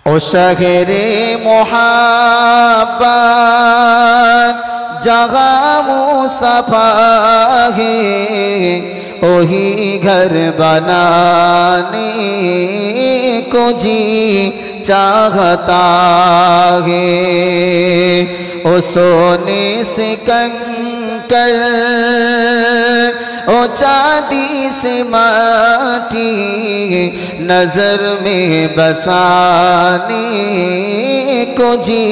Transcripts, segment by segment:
ओ शहरे मोहब्बत जगह मुस्तफा है, वही घर बनाने को जी चाहता है। ओ सोने से कंकर, ओ चांदी से माटी, नजर में बसाने को जी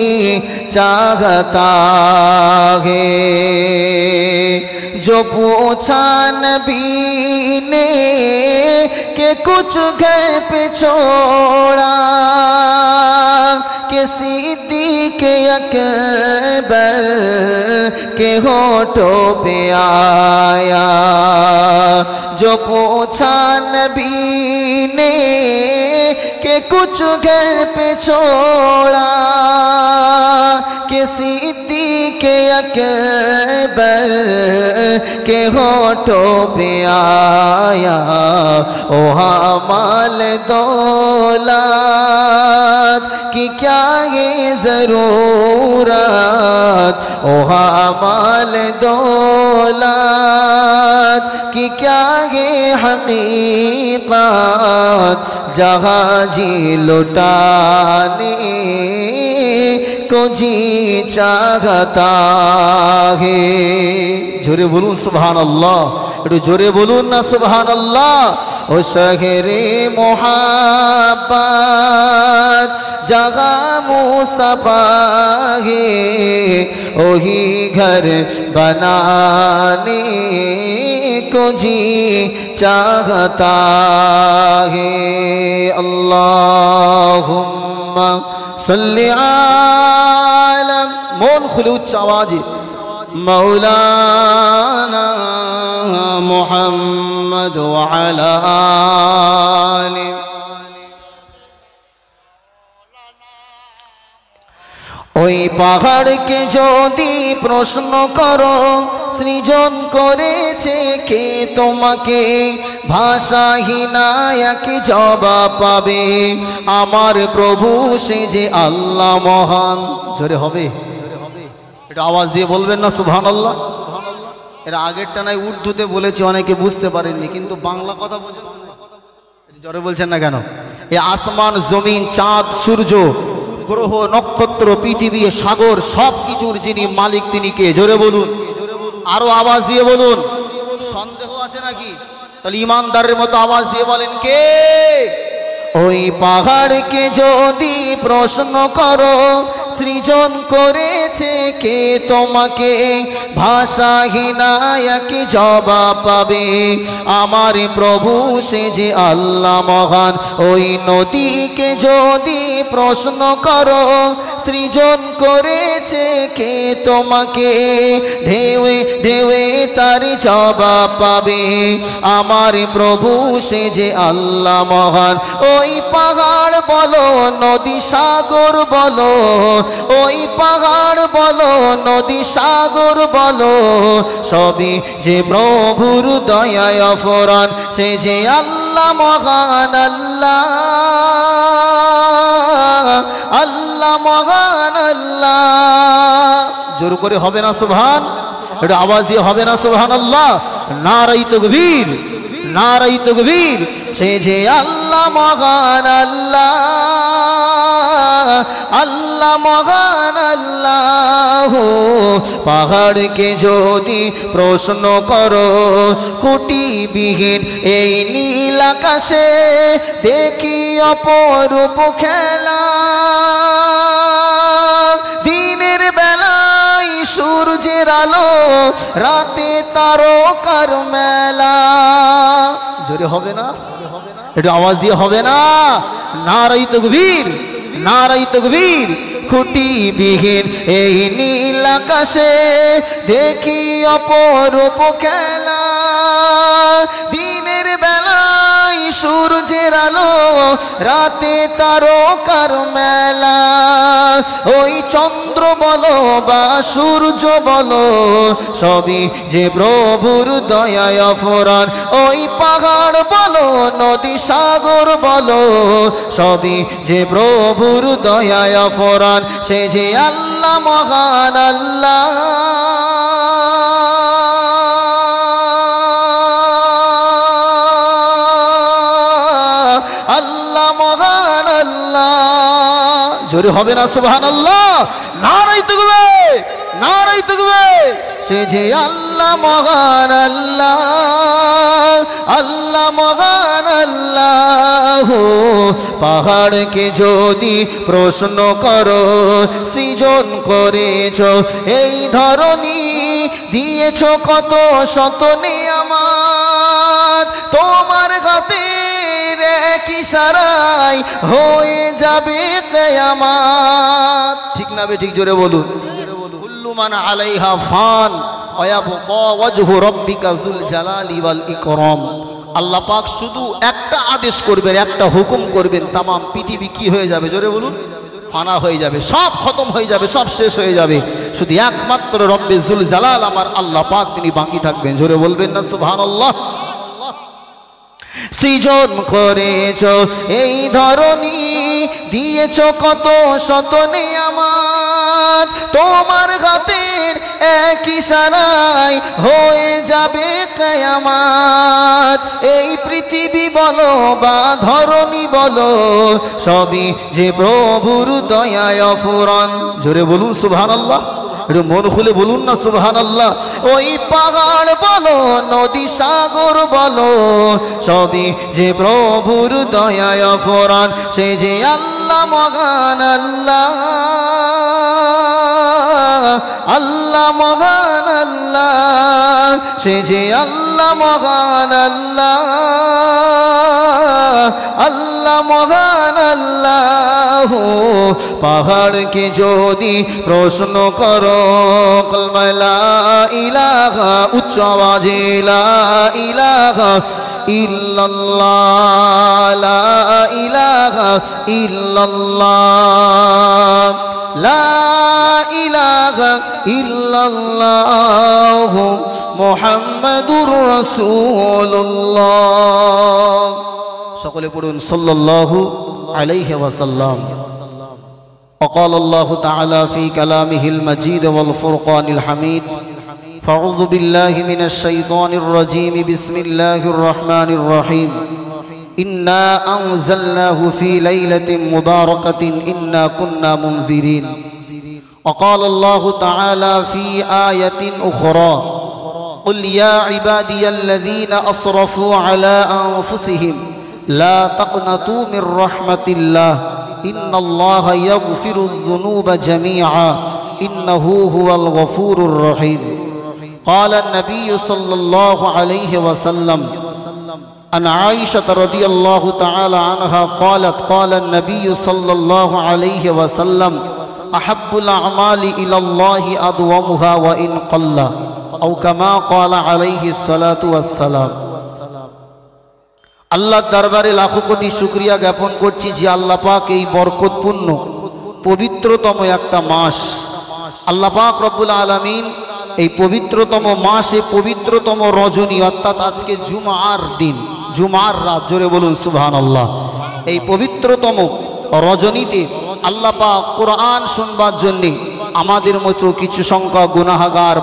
चाहता है। जो पूछा नबी ने कि कुछ घर पे छोड़ा, कि सिद्दीक़ अकबर के होठों पे आया। जो पूछा नबी ने कि कुछ घर पे छोड़ा, कि सिद्दीक़ अकबर के होठों पे आया। ओ माल दौलत की क्या ये ज़रूरत, ओ माल दौलत की क्या ये हकीकत, जहाँ जी लुटाने को जी चाहता है। जोरे बोलूं सुभान अल्लाह, एकटू जोरे बोलूं ना सुभान अल्लाह। ओ शहरे मोहब्बत जगह मुस्तफा है, वही घर बनाने को जी चाहता है। अल्लाहुम्मा सल्ली आला, मौन खुले उच्च आवाज़े, मौलाना मुहम्मद व अला आलि। ওই পাহাড়কে যদি প্রশ্ন করো, সৃজন করেছে কে তোমাকে, ভাষাহীনা একই জবাব পাবে, আমার প্রভু সে যে আল্লাহ মহান। জোরে হবে, এটা আওয়াজ দিয়ে বলবেন না সুবহানাল্লাহ। এর আগেরটা নাই উর্দুতে বলেছি, অনেকে বুঝতে পারেননি, কিন্তু বাংলা কথা বোঝেন, জোরে বলছেন না কেন? এই আসমান জমিন চাঁদ সূর্য গ্রহ নক্ষত্র পৃথিবী সাগর সব কিছুর যিনি মালিক তিনি কে? জোরে বলুন, আরো আওয়াজ দিয়ে বলুন। সন্দেহ আছে নাকি? তাহলে ইমানদারের মতো আওয়াজ দিয়ে বলেন কে? ওই পাহাড়কে যদি প্রশ্ন করো, সৃজন করেছে কে তোমাকে, ভাষাহীনা একই জবাব পাবে, আমার প্রভু সে যে আল্লাহ মহান। ওই নদীকে যদি প্রশ্ন করো, সৃজন করেছে কে তোমাকে, ঢেউে ঢেউে তার জবাব পাবে, আমার প্রভু সে যে আল্লাহ মহান। ওই পাহাড় বলো নদী সাগর বলো, ওই পাহাড় বলো নদী সাগর বলো, সবই যে প্রভুর দয়ায় অফরান, সে যে আল্লাহ মহান। আল্লাহ আল্লাহ মহান আল্লাহ। জোর করে হবে না সুবহান? এটা আওয়াজ দিয়ে হবে না সুবহানাল্লাহ? নারায়ে তাকবীর, নারায়ে তাকবীর। সে যে আল্লাহ মহান আল্লাহ, আল্লাহ মহান আল্লাহ। পাহাড়কে যদি প্রশ্ন করো, খুঁটিবিহীন এই নীল আকাশে দেখি অপরূপ খেলা, দিনের বেলায় সূর্যের আলো, রাতে তারকার মেলা। জোরে হবে না? একটু আওয়াজ দিয়ে হবে না? নারায়ে তাকবীর, নারায়ে তাকবীর। খুঁটিবিহীন এই নীল আকাশে দেখি অপরূপ খেলা, দিনের বেলায় সূর্যের আলো, রাতে তারকার মেলা। ওই চন্দ্র বলো বা সূর্য বলো, সবই যে প্রভুর দয়ায় অফুরান। ওই পাহাড় বলো, নদী সাগর বলো, সবই যে প্রভুর দয়ায় অফুরান। সে যে আল্লাহ মহান আল্লাহ, আল্লাহ মহান আল্লাহ। জোরে হবে না সুবহানাল্লাহ? নারায়ে তাকবীর, নারায়ে তাকবীর। সে যে আল্লাহ মহান আল্লাহ, আল্লাহ মহান আল্লাহ। পাহাড়কে যদি প্রশ্ন করো, সৃজন করেছ এই ধরনী, দিয়েছ কত শত নিয়ামত, তোমার হাতের এক ইশারায় হয়ে যাবে কিয়ামত। ঠিক না ঠিক? জোরে বলুন। কুল্লু মান আলাইহা ফান ওয়া ইয়াবকা ওয়াজহু রাব্বিকা যুল জালালি ওয়াল ইকরাম। আল্লাহ পাক শুধু একটা আদেশ করবেন, একটা হুকুম করবেন, তাম পৃথিবী কি হয়ে যাবে? জোরে বলুন। ফানা হয়ে যাবে, সব খতম হয়ে যাবে, সব শেষ হয়ে যাবে। শুধু একমাত্র রব্বে যুল জালাল আমার আল্লাহ পাক, তিনি বাকি থাকবেন। জোরে বলবেন না সুবহানাল্লাহ? সৃজন করেছ এই ধরনী, দিয়েছ কত শত নিয়ামত, তোমার হাতের এক ইশারায় হয়ে যাবে কিয়ামত। এই পৃথিবী বলো বা ধরনী বলো, সবই যে প্রভুর দয়ায় অফুরান। জোরে বলুন সুবহানাল্লাহ, একটু মন খুলে বলুন না সুবহানাল্লাহ। ওই পাহাড় বলো, নদী সাগর বলো, সবই যে প্রভুর দয়ায় অফুরান। সে যে আল্লাহ মহান আল্লাহ, আল্লাহ মহান আল্লাহ। সে যে আল্লাহ মহান আল্লাহ, আল্লাহ মহান আল্লাহ। পাহাড়কে যদি প্রশ্ন করো, কলমা লা ইলাহা, উচ্চ আওয়াজে লা ইলাহা ইল্লাল্লাহ, লা ইলাহা ইল্লাল্লাহ, লা ইলাহা ইল্লাল্লাহ মুহাম্মাদুর রাসূলুল্লাহ। সকলে পড়ুন সাল্লাল্লাহু আলাইহি ওয়াসাল্লাম। وقال الله تعالى في كلامه المجيد والفرقان الحميد: فأعوذ بالله من الشيطان الرجيم، بسم الله الرحمن الرحيم، إنا أنزلناه في ليلة مباركة إنا كنا منذرين. وقال الله تعالى في آية أخرى: قل يا عبادي الذين أسرفوا على أنفسهم لا تقنطوا من رحمة الله إن الله يغفر الذنوب جميعا إنه هو الغفور الرحيم. قال النبي صلى الله عليه وسلم عن عائشة رضي الله تعالى عنها قالت: قال النبي صلى الله عليه وسلم: أحب الأعمال إلى الله أدومها وإن قل، أو كما قال عليه الصلاة والسلام. আল্লাহর দরবারে লাখো কোটি শুকরিয়া জ্ঞাপন করছি যে আল্লাহ পাক এই বরকতপূর্ণ পবিত্রতম একটা মাস, আল্লাহ পাক রব্বুল আলামিন এই পবিত্রতম মাসে পবিত্রতম রজনী, অর্থাৎ আজকে জুমার দিন, জুমার রাত, জোরে বলুন সুবহানাল্লাহ। এই পবিত্রতম রজনীতে আল্লাহ পাক কোরআন শুনবার জন্যে আমাদের মতো কিছু সংখ্যক গুনাহগার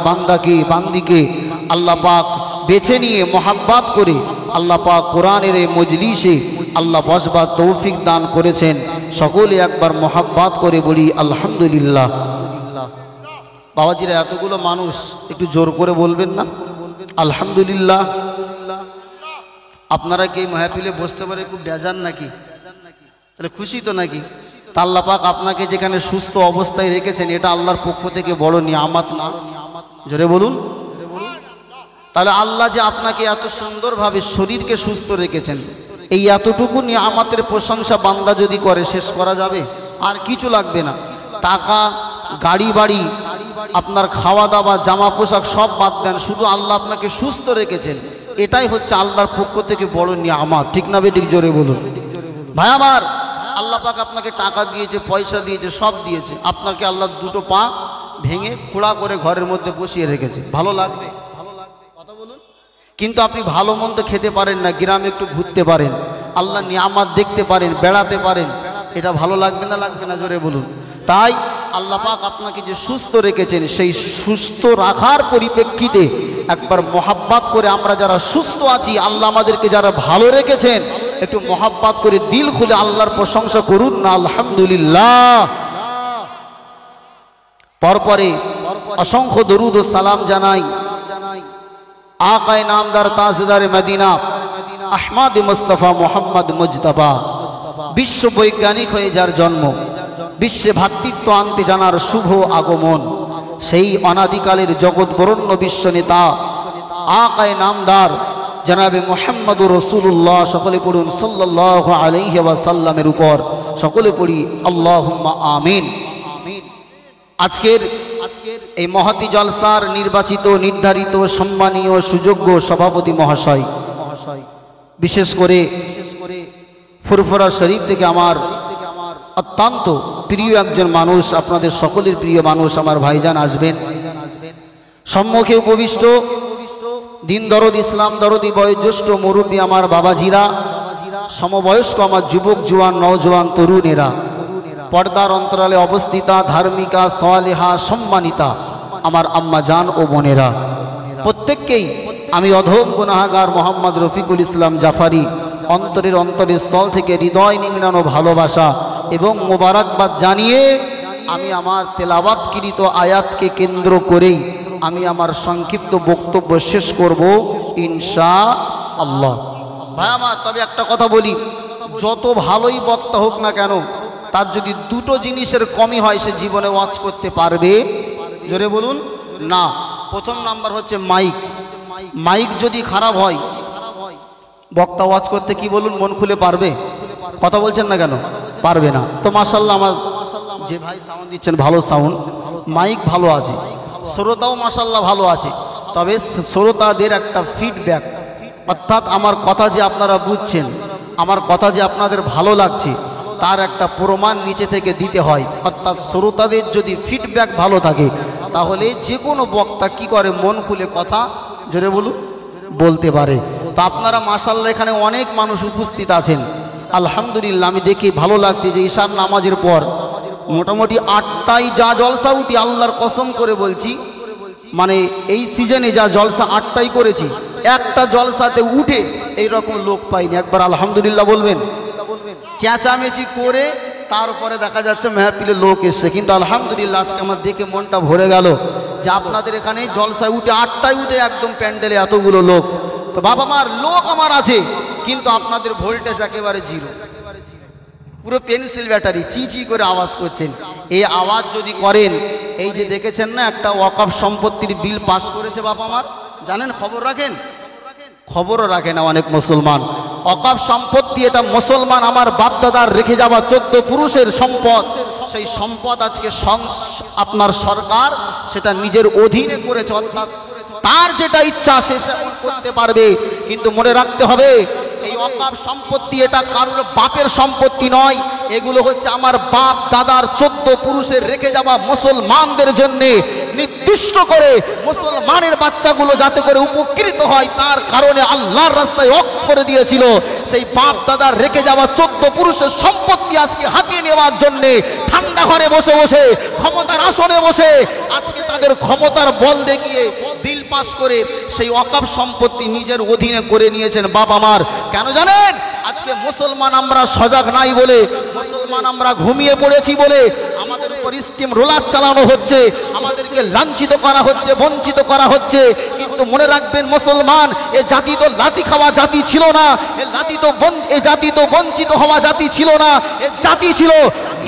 বান্দিকে আল্লাহ পাক বেছে নিয়ে মোহাব্বত করে আল্লাহ পাক কোরআনের এই মজলিসে আল্লাহ বসবার তৌফিক দান করেছেন। সকলে একবার মোহাব্বত করে বলি আলহামদুলিল্লাহ। বাবাজিরা, এতগুলো মানুষ একটু জোর করে বলবেন না আলহামদুলিল্লাহ? আপনারা কি এই মাহফিলে বসতে পারে খুব বেজান নাকি? তাহলে খুশি তো নাকি? তা আল্লাহ পাক আপনাকে যেখানে সুস্থ অবস্থায় রেখেছেন, এটা আল্লাহর পক্ষ থেকে বড় নিয়ামত না? জোরে বলুন। তাহলে আল্লাহ যে আপনাকে এত সুন্দরভাবে শরীরকে সুস্থ রেখেছেন, এই এতটুকু নিয়ামতের প্রশংসা বান্দা যদি করে শেষ করা যাবে? আর কিছু লাগবে না। টাকা, গাড়ি বাড়ি, আপনার খাওয়া দাওয়া, জামা পোশাক সব বাদ দেন, শুধু আল্লাহ আপনাকে সুস্থ রেখেছেন। এটাই হচ্ছে আল্লাহর পক্ষ থেকে বড় নিয়ামত, ঠিক না বেঠিক? জোরে বলুন। ভাই আমার, আল্লাহ পাক আপনাকে টাকা দিয়েছে, পয়সা দিয়েছে, সব দিয়েছে, আপনাকে আল্লাহ দুটো পা ভেঙে খোঁড়া করে ঘরের মধ্যে বসিয়ে রেখেছে। ভালো লাগবে? কথা বলুন। কিন্তু আপনি ভালো মন্দ খেতে পারেন না, গ্রামে একটু ঘুরতে পারেন, আল্লাহ নিয়ামত দেখতে পারেন, বেড়াতে পারেন, এটা ভালো লাগবে না? লাগবে না? জোরে বলুন। তাই আল্লাহ পাক আপনাকে যে সুস্থ রেখেছেন, সেই সুস্থ রাখার পরিপ্রেক্ষিতে একবার মোহাব্বত করে আমরা যারা সুস্থ আছি, আল্লাহ আমাদেরকে যারা ভালো রেখেছেন, একটু মোহাব্বত করে দিল খুলে আল্লাহর প্রশংসা করুন না, আলহামদুলিল্লাহ। পরপরে অসংখ্য দরুদ ও সালাম জানাই আকায়ে নামদার তাজদারে মদিনা আহমদ মুস্তাফা মোহাম্মদ মুজতবা, বিশ্ব বৈজ্ঞানিক হয়ে যার জন্ম, বিশ্বে ভ্রাতৃত্ব আনতে জানার শুভ আগমন, সেই অনাদিকালের জগৎ বরণ্য বিশ্ব নেতা আকায়ে নামদার জনাবে মুহাম্মদুর রাসূলুল্লাহ, সকলে পড়ুন সাল্লাল্লাহু আলাইহি ওয়াসাল্লামের উপর সকলে পড়ি আল্লাহুম্মা আমিন। আজকের এই মহতি জলসার নির্বাচিত, নির্ধারিত, সম্মানীয়, সুযোগ্য সভাপতি মহাশয়, বিশেষ করে ফুরফুরা শরীফ থেকে আমার অত্যন্ত প্রিয় একজন মানুষ, আপনাদের সকলের প্রিয় মানুষ আমার ভাইজান আসবেন। সম্মুখে উপবিষ্ট দিন দরদ, ইসলাম দরদি, বয়োজ্যেষ্ঠ মুরব্বী আমার বাবাজিরা, সমবয়স্ক আমার যুবক জওয়ান নওজওয়ান তরুণেরা, পর্দার অন্তরালে অবস্থিতা ধার্মিকা সালেহা সম্মানিতা আমার আম্মা জান ও বোনেরা, প্রত্যেককেই আমি অধম গুনাহগার মোহাম্মদ রফিকুল ইসলাম জাফারি অন্তরের স্থল থেকে হৃদয় নিংড়ানো ভালোবাসা এবং মোবারকবাদ জানিয়ে আমি আমার তেলাওয়াতকৃত আয়াতকে কেন্দ্র করেই আমি আমার সংক্ষিপ্ত বক্তব্য শেষ করব ইনশাআল্লাহ। ভাই আমার, তবে একটা কথা বলি, যত ভালোই বক্তা হোক না কেন, তার যদি দুটো জিনিসের কমই হয়, সে জীবনে ওয়াজ করতে পারবে? জোরে বলুন না। প্রথম নাম্বার হচ্ছে মাইক। মাইক যদি খারাপ হয়, বক্তা ওয়াজ করতে কি বলুন মন খুলে পারবে? কথা বলছেন না কেন? পারবে না। তো মাশাআল্লাহ আমার যে ভাই সাউন্ড দিচ্ছেন, ভালো সাউন্ড, মাইক ভালো আছে, শ্রোতাও মাশাআল্লাহ ভালো আছে, তবে শ্রোতাদের একটা ফিডব্যাক, অর্থাৎ আমার কথা যে আপনারা বুঝছেন, আমার কথা যে আপনাদের ভালো লাগছে, তার একটা প্রমাণ নিচে থেকে দিতে হয়। অর্থাৎ শ্রোতাদের যদি ফিডব্যাক ভালো থাকে, তাহলে যে কোনো বক্তা কি করে, মন খুলে কথা, জোরে বলুন, বলতে পারে। তো আপনারা মাশাআল্লাহ এখানে অনেক মানুষ উপস্থিত আছেন, আলহামদুলিল্লাহ। আমি দেখি ভালো লাগছে যে ঈশার নামাজের পর মোটামুটি 8টায় যা জলসা উঠি, আল্লাহর কসম করে বলছি, মানে এই সিজনে যা জলসা 8টায় করেছি, একটা জলসাতে উঠে এইরকম লোক পাইনি। একবার আলহামদুলিল্লাহ বলবেন। চেঁচামেচি করে তারপরে দেখা যাচ্ছে মেহফিলে লোক এসছে, কিন্তু আলহামদুলিল্লাহ আজকে আমার দেখে মনটা ভরে গেল যে আপনাদের এখানে জলসায় উঠে 8টায় উঠে একদম প্যান্ডেলে এতগুলো লোক। তো বাবা মার লোক আমার আছে, কিন্তু আপনাদের ভোল্টেজ একেবারে জিরো, পুরো পেন্সিল ব্যাটারি, চি করে আওয়াজ করছেন। এই আওয়াজ যদি করেন, এই যে দেখেছেন না একটা ওয়াকফ সম্পত্তির বিল পাস করেছে বাবা মার, জানেন? খবর রাখেন? খবরও রাখে না অনেক মুসলমান। ওয়াকফ সম্পত্তি এটা মুসলমান আমার বাপদাদার রেখে যাওয়া 14 পুরুষের সম্পদ। সেই সম্পদ আজকে আপনার সরকার সেটা নিজের অধীনে করেছে, অর্থাৎ তার যেটা ইচ্ছা সে করতে পারবে। কিন্তু মনে রাখতে হবে, এই ওয়াকফ সম্পত্তি এটা কারোর বাপের সম্পত্তি নয়, এগুলো হচ্ছে আমার বাপ দাদার 14 পুরুষের রেখে যাওয়া মুসলমানদের জন্য নির্দিষ্ট করে মুসলমানের বাচ্চাগুলো যাতে করে উপকৃত হয়, তার কারণে আল্লাহর রাস্তায় ওয়াকফ করে দিয়েছিল। সেই বাপ দাদার রেখে যাওয়া 14 পুরুষের সম্পত্তি আজকে হাতিয়ে নেওয়ার জন্য ঠান্ডা ঘরে বসে বসে, ক্ষমতার আসনে বসে আজকে তাদের ক্ষমতার বল দেখিয়ে বিল পাস করে সেই ওয়াকফ সম্পত্তি নিজের অধীনে করে নিয়েছেন। বাবা মার কেন জানেন? আজকে মুসলমান আমরা সজাগ নাই বলে, মুসলমান আমরা ঘুমিয়ে পড়েছি বলে আমাদের উপর স্টিম রোলার চালানো হচ্ছে, আমাদেরকে লাঞ্ছিত করা হচ্ছে, বঞ্চিত করা হচ্ছে। কিন্তু মনে রাখবেন, মুসলমান এ জাতি তো লাথি খাওয়া জাতি ছিল না, এ জাতি তো বঞ্চিত হওয়া জাতি ছিল না, এ জাতি ছিল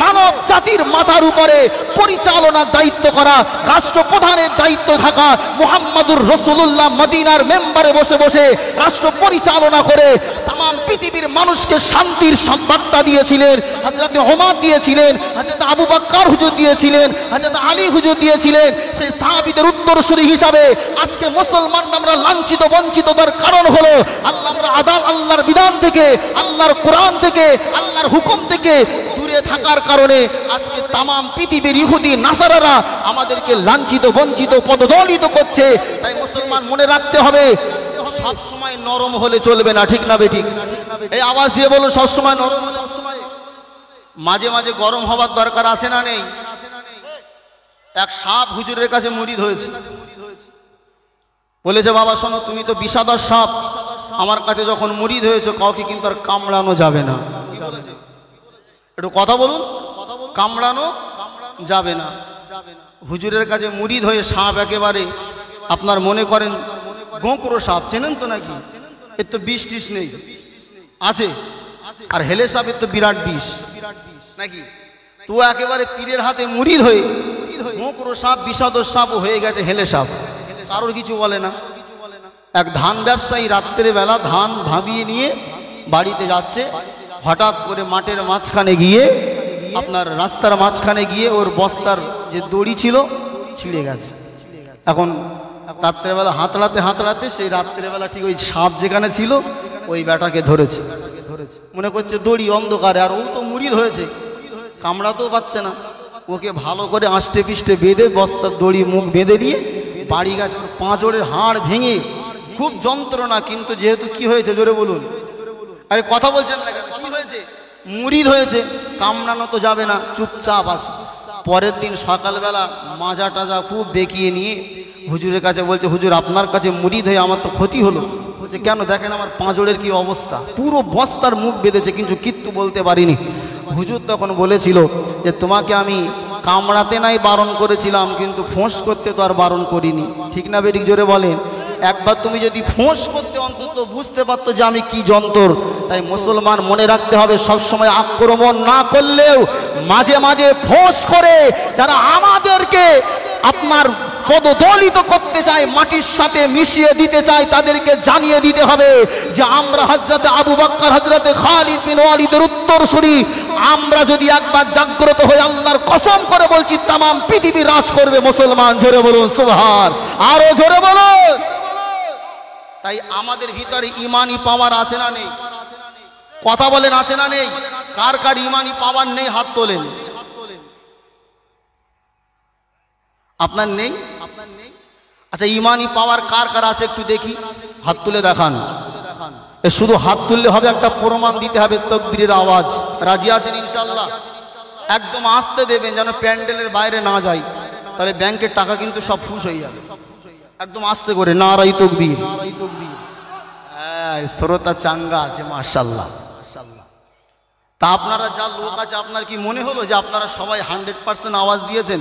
মানব জাতির মাথার উপরে পরিচালনার দায়িত্ব করা, রাষ্ট্রপ্রধানের দায়িত্ব থাকা মুহাম্মদুর রাসূলুল্লাহ মদিনার মেম্বারে বসে বসে রাষ্ট্র পরিচালনা করে তামাম পৃথিবীর মানুষকে শান্তির বার্তা দিয়েছিলেন, হযরত ওমর দিয়েছিলেন, হযরত আবু বকর হুজুর দিয়েছিলেন, হযরত আলী হুজুর দিয়েছিলেন। সেই সাহাবীদের উত্তরসূরি হিসাবে আজকে মুসলমান আমরা লাঞ্ছিত বঞ্চিত, তার কারণ হলো আমরা আল্লাহর বিধান থেকে, আল্লাহর কোরআন থেকে, আল্লাহর হুকুম থেকে দূরে থাকার কারণে আজকে তামাম পৃথিবীর ইহুদি নাসারারা আমাদেরকে লাঞ্ছিত বঞ্চিত পদদলিত করছে। তাই মুসলমান মনে রাখতে হবে, সব সময় নরম হলে চলবে না, ঠিক না বেঠিক? এই আওয়াজ দিয়ে বলুন, সব সময় নরম হলে, মাঝে মাঝে গরম হবার দরকার আছে না নেই? এক সাপ হুজুরের কাছে মুরিদ হয়েছে, বলেছে বাবা শোনো, তুমি তো বিষাদর সাপ, আমার কাছে যখন মুরিদ হয়েছে কাউকে কিন্তু আর কামড়ানো যাবে না। একটু কথা বলুন, কামড়ানো যাবে না। হুজুরের কাছে মুরিদ হয়ে সাপ একেবারে আপনার মনে করেন গোঁকড়ো সাপ, চেনেন তো নাকি? এর তো বিষ টিস নেই, আছে, আর হেলে সাপের তো বিরাট বিষ নাকি? তো একেবারে পীরের হাতে মুরিদ হয়ে গোঁকড়ো সাপ, বিষাদর সাপ হয়ে গেছে হেলে সাপ, কারোর কিছু বলে না। এক ধান ব্যবসায়ী রাত্রে বেলা ধান ভাবিয়ে নিয়ে বাড়িতে যাচ্ছে, হঠাৎ করে মাঠের মাঝখানে গিয়ে, আপনার রাস্তার মাঝখানে গিয়ে ওর বস্তার যে দড়ি ছিল ছিঁড়ে গেছে। এখন রাত্রেবেলা হাতড়াতে হাতড়াতে সেই রাত্রেবেলা ঠিক ওই সাপ যেখানে ছিল ওই বেটাকে ধরেছে। মনে করছে দড়ি অন্ধকারে, আর ও তো মুরিদ হয়েছে, কামড়াতেও পাচ্ছে না। ওকে ভালো করে আষ্টে পিষ্টে বেঁধে বস্তার দড়ি মুখ বেঁধে দিয়ে বাড়ি গেছে। ওর পাঁচড়ের হাড় ভেঙে খুব যন্ত্রণা, কিন্তু যেহেতু কি হয়েছে জোরে বলুন, আরে কথা বলছেন না কেন? কি হয়েছে? মুরিদ হয়েছে, কামড়ানো তো যাবে না, চুপচাপ আছে। পরের দিন সকালবেলা মাজা টাজা খুব বেঁকিয়ে নিয়ে হুজুরের কাছে বলছে, হুজুর আপনার কাছে মুরিদ হয়ে আমার তো ক্ষতি হলো। বলছে কেন? দেখেন আমার পাঁজরের কি অবস্থা, পুরো বস্তার মুখ বেঁধেছে, কিন্তু কিচ্ছু বলতে পারিনি। হুজুর তখন বলেছিল যে তোমাকে আমি কামড়াতে নাই বারণ করেছিলাম, কিন্তু ফোঁস করতে তো আর বারণ করিনি, ঠিক না বেরিক? জোরে বলেন। একবার তুমি যদি ফোঁস করতে অন্তত বুঝতে পারতো যে আমি কি যন্ত্র। তাই মুসলমান মনে রাখতে হবে, সবসময় আক্রমণ না করলেও মাঝে মাঝে ফোঁস করে যারা আমাদেরকে আপনার পদদলিত করতে চায়, মাটির সাথে মিশিয়ে দিতে চায়, তাদেরকে জানিয়ে দিতে হবে যে আমরা হযরতে আবু বকর, হযরতে খালিদ বিন ওয়ালিদের উত্তরসূরি। আমরা যদি একবার জাগ্রত হয়ে আল্লাহর কসম করে বলছি, তামাম পৃথিবী রাজ করবে মুসলমান। জোরে বলুন সুবহান, আরো জোরে বলুন। তাই আমাদের ভিতরে ইমানি পাওয়ার আছে না নেই? কথা বলেন, আছে না নেই? কার কার ইমানি পাওয়ার নেই হাত তোলেন। আপনার নেই? আচ্ছা, ইমানি পাওয়ার কার কার আছে একটু দেখি, হাত তুলে দেখান। শুধু হাত তুললে হবে, একটা প্রমাণ দিতে হবে, তাকবীরের আওয়াজ। রাজি আছেন ইনশাআল্লাহ? একদম আস্তে দেবেন যেন প্যান্ডেলের বাইরে না যায়, তাহলে ব্যাংকের টাকা কিন্তু সব ফুস হয়ে যাবে। একদম আস্তে করে নারাই তাকবীর। হ্যাঁ, শ্রোতা চাঙ্গা আছে মাশাআল্লাহ। তা আপনারা যা লোক আছে, আপনার কি মনে হলো যে আপনারা সবাই 100% আওয়াজ দিয়েছেন?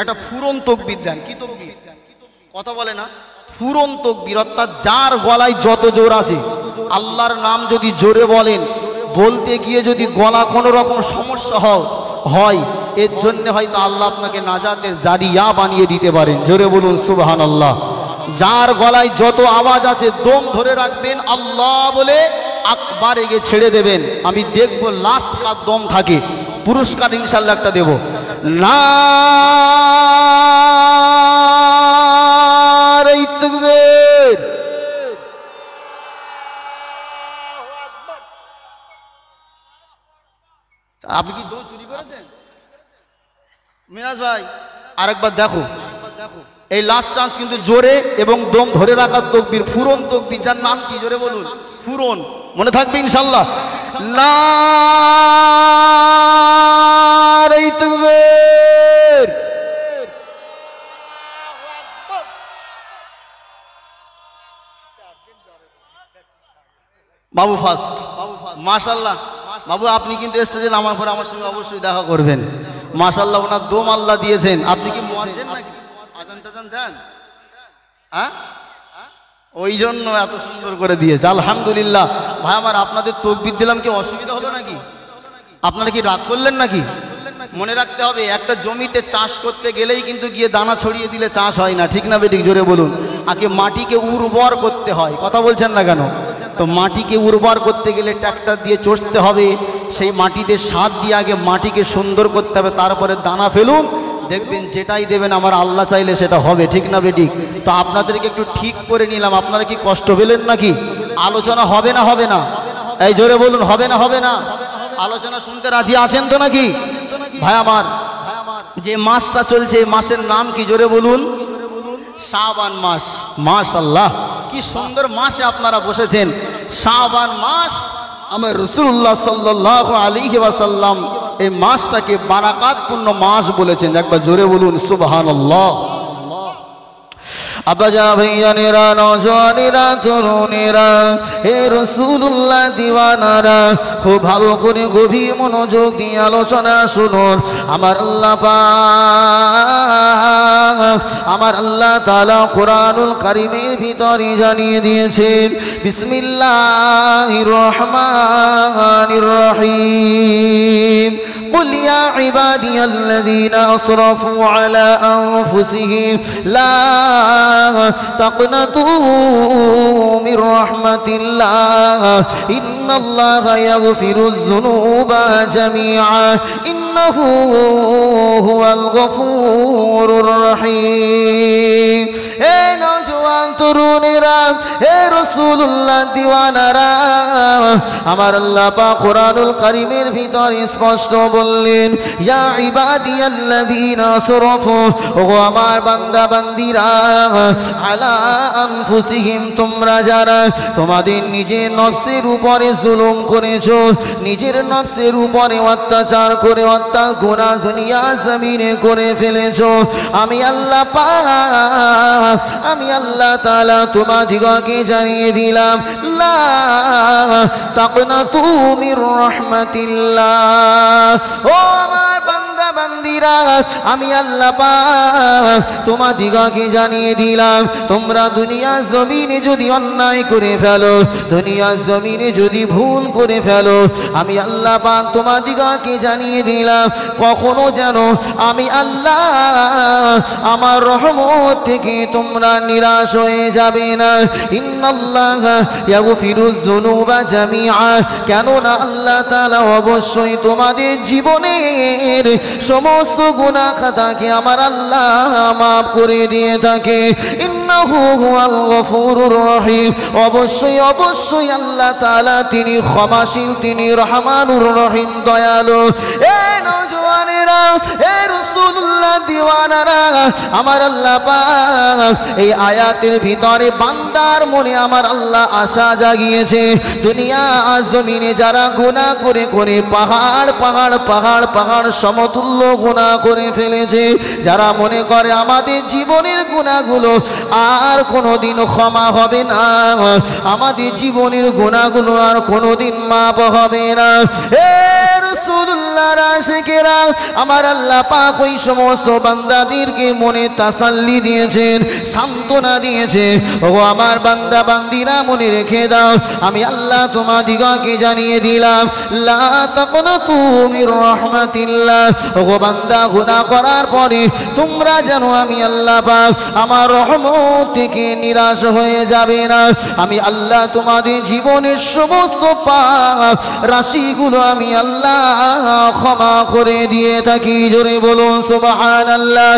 একটা ফুরন তাকবীর দেন। কি তাকবীর? কথা বলে না, ফুরন তাকবীর, অর্থাৎ যার গলায় যত জোর আছে, আল্লাহর নাম যদি জোরে বলেন, বলতে গিয়ে যদি গলা কোনো রকম সমস্যা হয়, এর জন্য হয়তো আল্লাহ আপনাকে নাজাতের জারিয়া বানিয়ে দিতে পারেন। জোরে বলুন সুবহানাল্লাহ। যার গলায় যত আওয়াজ আছে দম ধরে রাখবেন, আল্লাহ বলে আকবার এগে ছেড়ে দেবেন। আমি দেখব লাস্ট কার দম থাকে, পুরস্কার ইনশাআল্লাহ একটা দেব। নারে তাকবীর। আপনি কি দম চুরি করেছেন মিরাজ ভাই? আরেকবার দেখো, এই লাস্ট চান্স কিন্তু জোরে এবং দম ধরে রাখার তাকবীর, ফুরন তাকবীর। যার নাম কি জোরে বলুন? ফুরন। মনে থাকবে ইনশাআল্লাহ। নারে তাকবীর। বাবু ফার্স্ট, মাশাআল্লাহ। বাবু আপনি কিন্তু স্টেজে নামার পরে আমার সঙ্গে অবশ্যই দেখা করবেন। মাশাআল্লাহ, ওনার দম আল্লাহ দিয়েছেন। আপনি কি মুয়াজ্জিন নাকি? আজান টাজান দেন? হ্যাঁ, ওই জন্য এত সুন্দর করে দিয়েছে। আলহামদুলিল্লাহ। ভাই আমার, আপনাদের তাকবীর দিলাম, কি অসুবিধা হলো নাকি? আপনারা কি রাগ করলেন নাকি? মনে রাখতে হবে, একটা জমিতে চাষ করতে গেলেই কিন্তু গিয়ে দানা ছড়িয়ে দিলে চাষ হয় না, ঠিক না বেঠিক? জোরে বলুন। আগে মাটিকে উর্বর করতে হয়। কথা বলছেন না কেন? তো মাটিকে উর্বর করতে গেলে ট্রাক্টর দিয়ে চষতে হবে, সেই মাটিতে সার দিয়ে আগে মাটিকে সুন্দর করতে হবে, তারপরে দানা ফেলুন, দেখবেন যেটাই দেবেন আমার আল্লাহ চাইলে সেটা হবে, ঠিক না বেঠিক? তো আপনাদেরকে একটু ঠিক করে নিলাম, আপনারা কি কষ্ট পেলেন নাকি? আলোচনা হবে না হবে না? এই জোরে বলুন, হবে না হবে না? আলোচনা শুনতে রাজি আছেন তো নাকি ভাই আমার? যে মাসটা চলছে এই মাসের নাম কি জোরে বলুন? শাবান মাস। মাশাআল্লাহ, কি সুন্দর মাসে আপনারা বসেছেন। শাবান মাস, আমার রাসূলুল্লাহ সাল্লাল্লাহু আলাইহি ওয়াসাল্লাম এই মাসটাকে বারাকাতপূর্ণ মাস বলেছেন। একবার জোরে বলুন সুবহানাল্লাহ। আব্বাজা ভাইয়ানেরা, নওজওয়ানেরা, তরুণেরা, হে রাসূলুল্লাহ দিওয়ানারা, খুব ভালো করে গভীর মনোযোগ দিয়ে আলোচনা শুনুন। আমার আল্লাহ পাক, আমার আল্লাহ তাআলা কোরআনুল কারীমের ভিতরে জানিয়ে দিয়েছেন, বিসমিল্লাহির রহমানির রহিম। قل يا عبادي الذين أسرفوا على أنفسهم لا تقنطوا من رحمة الله إن الله يغفر الذنوب جميعا إنه هو الغفور الرحيم। হে নওজওয়ান তরুণেরা, হে রাসূলুল্লাহ দিওয়ানারা, আমার আল্লাহ পাক কোরআনুল কারীমের ভিতরে স্পষ্ট বললেন, ইয়া ইবাদিয়াল্লাযীনা আসরাফু, ওগো আমার বান্দা বান্দিরা, আলা আনফুসিহিম, তোমরা যারা তোমাদের নিজের নফসের উপরে জুলুম করেছো, নিজের নফসের উপরে অত্যাচার করে গুনাহ দুনিয়া জমিনে করে ফেলেছো, আমি আল্লাহ পাক, আমি আল্লাহ তাআলা তোমাদিগকে জানিয়ে দিলাম, লা তাকনাতু মির রাহমাতিল্লাহ। ও আমার বান্দা বান্দিরা, আমি আল্লাহ পাক তোমাদিগকে জানিয়ে দিলাম, তোমরা দুনিয়ার জমিনে যদি অন্যায় করে ফেলো, দুনিয়ার জমিনে যদি ভুল করে ফেলো, আমি আল্লাহ পাক তোমাদিগকে জানিয়ে দিলাম, কখনো যেন আমি আল্লাহ আমার রহমত থেকে তোমরা নিরাশ হয়ে যাবে না। ইন্নাল্লাহা ইয়াগফিরুয যুনুবা জামিআ, কেননা আল্লাহ তাআলা অবশ্যই তোমাদের জীবনের সমস্ত গুনাহ খাতাকে আমার আল্লাহ মাফ করে দিয়ে থাকে। ইন্নাহু হুয়াল গফুরুর রহিম, অবশ্যই অবশ্যই আল্লাহ তাআলা তিনি ক্ষমাশীল, তিনি রহমানুর রহিম, দয়ালু। এ নওজওয়ানেরা, এ রাসূলুল্লাহ দিওয়ানারা, আমার আল্লাহ পাক এই আয়াতের ভিতরে বান্দার মনে আমার আল্লাহ আশা জাগিয়েছে। দুনিয়া জমিনে যারা গুনাহ করে করে পাহাড় পাহাড় পাহাড় পাহাড় সমতুল্য গুনাহ করে ফেলেছে, যারা মনে করে আমাদের জীবনের গুনাহগুলো আর কোনোদিন ক্ষমা হবে না, আমাদের জীবনের গুনাহগুলো আর কোনোদিন মাফ হবে না, হে রাসূলুল্লাহর আশিকেরা, আমার আল্লাহ পাক ওই সমস্ত বান্দাদেরকে মনে তাসাল্লি দিয়েছেন, সান্ত্বনা দিয়েছে। ও আমার বান্দা বান্দিরা, মনে রেখে দাও, আমি আল্লাহ তোমাদিগকে জানিয়ে দিলাম, লা তাকনাতু মির রাহমাতিল্লাহ। ও বান্দা, গুনাহ করার পরে তোমরা যেন আমি আল্লাহ পাক আমার রহমত থেকে নিরাশ হয়ে যাবে না। আমি আল্লাহ তোমাদের জীবনের সমস্ত পাপ রাশিগুলো আমি আল্লাহ ক্ষমা করে দিয়ে থাকি। জোরে বলুন সুবহানাল্লাহ।